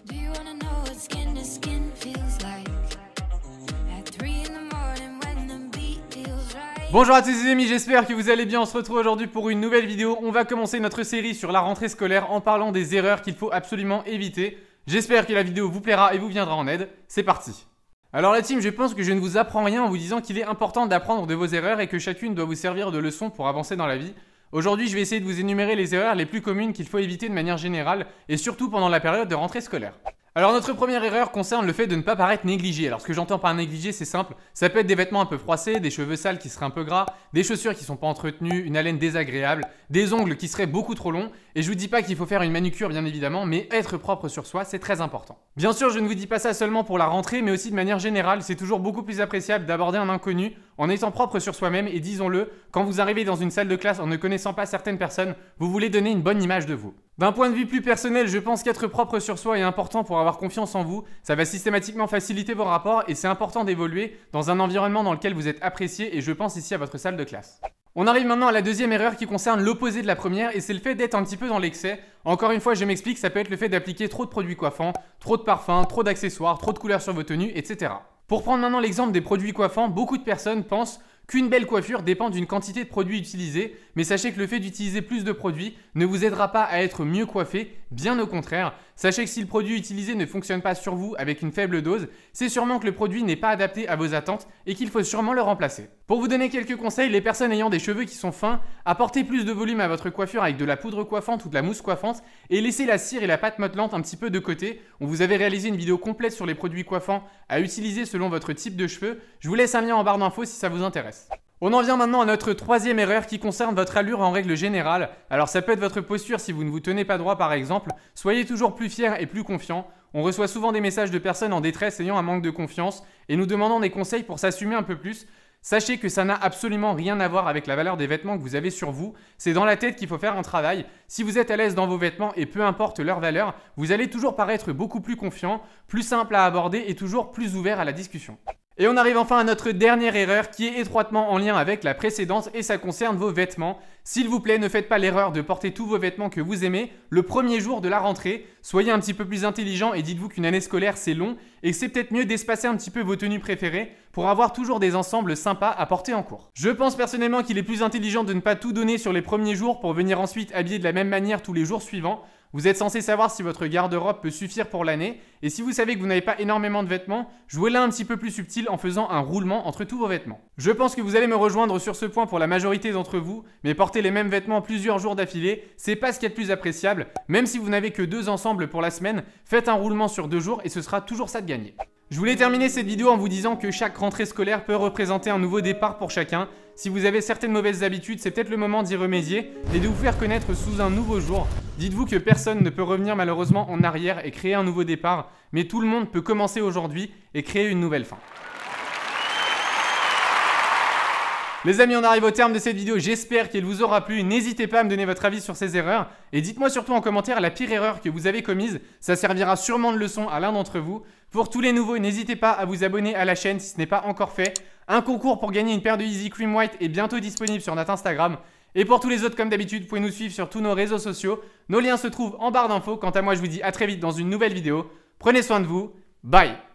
Do you wanna know what skin to skin feels like? At 3 in the morning when the beat feels right. Bonjour à tous les amis, j'espère que vous allez bien. On se retrouve aujourd'hui pour une nouvelle vidéo. On va commencer notre série sur la rentrée scolaire en parlant des erreurs qu'il faut absolument éviter. J'espère que la vidéo vous plaira et vous viendra en aide. C'est parti. Alors la team, je pense que je ne vous apprends rien en vous disant qu'il est important d'apprendre de vos erreurs et que chacune doit vous servir de leçon pour avancer dans la vie. Aujourd'hui, je vais essayer de vous énumérer les erreurs les plus communes qu'il faut éviter de manière générale et surtout pendant la période de rentrée scolaire. Alors notre première erreur concerne le fait de ne pas paraître négligé. Alors ce que j'entends par négligé, c'est simple, ça peut être des vêtements un peu froissés, des cheveux sales qui seraient un peu gras, des chaussures qui sont pas entretenues, une haleine désagréable, des ongles qui seraient beaucoup trop longs. Et je vous dis pas qu'il faut faire une manucure bien évidemment, mais être propre sur soi, c'est très important. Bien sûr, je ne vous dis pas ça seulement pour la rentrée, mais aussi de manière générale, c'est toujours beaucoup plus appréciable d'aborder un inconnu en étant propre sur soi-même. Et disons-le, quand vous arrivez dans une salle de classe en ne connaissant pas certaines personnes, vous voulez donner une bonne image de vous. D'un point de vue plus personnel, je pense qu'être propre sur soi est important pour avoir confiance en vous. Ça va systématiquement faciliter vos rapports et c'est important d'évoluer dans un environnement dans lequel vous êtes apprécié et je pense ici à votre salle de classe. On arrive maintenant à la deuxième erreur qui concerne l'opposé de la première et c'est le fait d'être un petit peu dans l'excès. Encore une fois, je m'explique, ça peut être le fait d'appliquer trop de produits coiffants, trop de parfums, trop d'accessoires, trop de couleurs sur vos tenues, etc. Pour prendre maintenant l'exemple des produits coiffants, beaucoup de personnes pensent qu'une belle coiffure dépend d'une quantité de produits utilisés, mais sachez que le fait d'utiliser plus de produits ne vous aidera pas à être mieux coiffé, bien au contraire. Sachez que si le produit utilisé ne fonctionne pas sur vous avec une faible dose, c'est sûrement que le produit n'est pas adapté à vos attentes et qu'il faut sûrement le remplacer. Pour vous donner quelques conseils, les personnes ayant des cheveux qui sont fins, apportez plus de volume à votre coiffure avec de la poudre coiffante ou de la mousse coiffante et laissez la cire et la pâte modelante un petit peu de côté. On vous avait réalisé une vidéo complète sur les produits coiffants à utiliser selon votre type de cheveux. Je vous laisse un lien en barre d'infos si ça vous intéresse. On en vient maintenant à notre troisième erreur qui concerne votre allure en règle générale. Alors ça peut être votre posture si vous ne vous tenez pas droit par exemple. Soyez toujours plus fier et plus confiant. On reçoit souvent des messages de personnes en détresse ayant un manque de confiance et nous demandant des conseils pour s'assumer un peu plus. Sachez que ça n'a absolument rien à voir avec la valeur des vêtements que vous avez sur vous. C'est dans la tête qu'il faut faire un travail. Si vous êtes à l'aise dans vos vêtements et peu importe leur valeur, vous allez toujours paraître beaucoup plus confiant, plus simple à aborder et toujours plus ouvert à la discussion. Et on arrive enfin à notre dernière erreur qui est étroitement en lien avec la précédente et ça concerne vos vêtements. S'il vous plaît, ne faites pas l'erreur de porter tous vos vêtements que vous aimez le premier jour de la rentrée. Soyez un petit peu plus intelligent et dites-vous qu'une année scolaire c'est long et que c'est peut-être mieux d'espacer un petit peu vos tenues préférées pour avoir toujours des ensembles sympas à porter en cours. Je pense personnellement qu'il est plus intelligent de ne pas tout donner sur les premiers jours pour venir ensuite habiller de la même manière tous les jours suivants. Vous êtes censé savoir si votre garde-robe peut suffire pour l'année et si vous savez que vous n'avez pas énormément de vêtements, jouez-la un petit peu plus subtil en faisant un roulement entre tous vos vêtements. Je pense que vous allez me rejoindre sur ce point pour la majorité d'entre vous, mais porter les mêmes vêtements plusieurs jours d'affilée, c'est pas ce qu'il y a de plus appréciable. Même si vous n'avez que 2 ensembles pour la semaine, faites un roulement sur 2 jours et ce sera toujours ça de gagner. Je voulais terminer cette vidéo en vous disant que chaque rentrée scolaire peut représenter un nouveau départ pour chacun. Si vous avez certaines mauvaises habitudes, c'est peut-être le moment d'y remédier et de vous faire connaître sous un nouveau jour. Dites-vous que personne ne peut revenir malheureusement en arrière et créer un nouveau départ, mais tout le monde peut commencer aujourd'hui et créer une nouvelle fin. Les amis, on arrive au terme de cette vidéo, j'espère qu'elle vous aura plu. N'hésitez pas à me donner votre avis sur ces erreurs et dites-moi surtout en commentaire la pire erreur que vous avez commise. Ça servira sûrement de leçon à l'un d'entre vous. Pour tous les nouveaux, n'hésitez pas à vous abonner à la chaîne si ce n'est pas encore fait. Un concours pour gagner une paire de Yeezy Cream White est bientôt disponible sur notre Instagram. Et pour tous les autres, comme d'habitude, vous pouvez nous suivre sur tous nos réseaux sociaux. Nos liens se trouvent en barre d'infos. Quant à moi, je vous dis à très vite dans une nouvelle vidéo. Prenez soin de vous. Bye!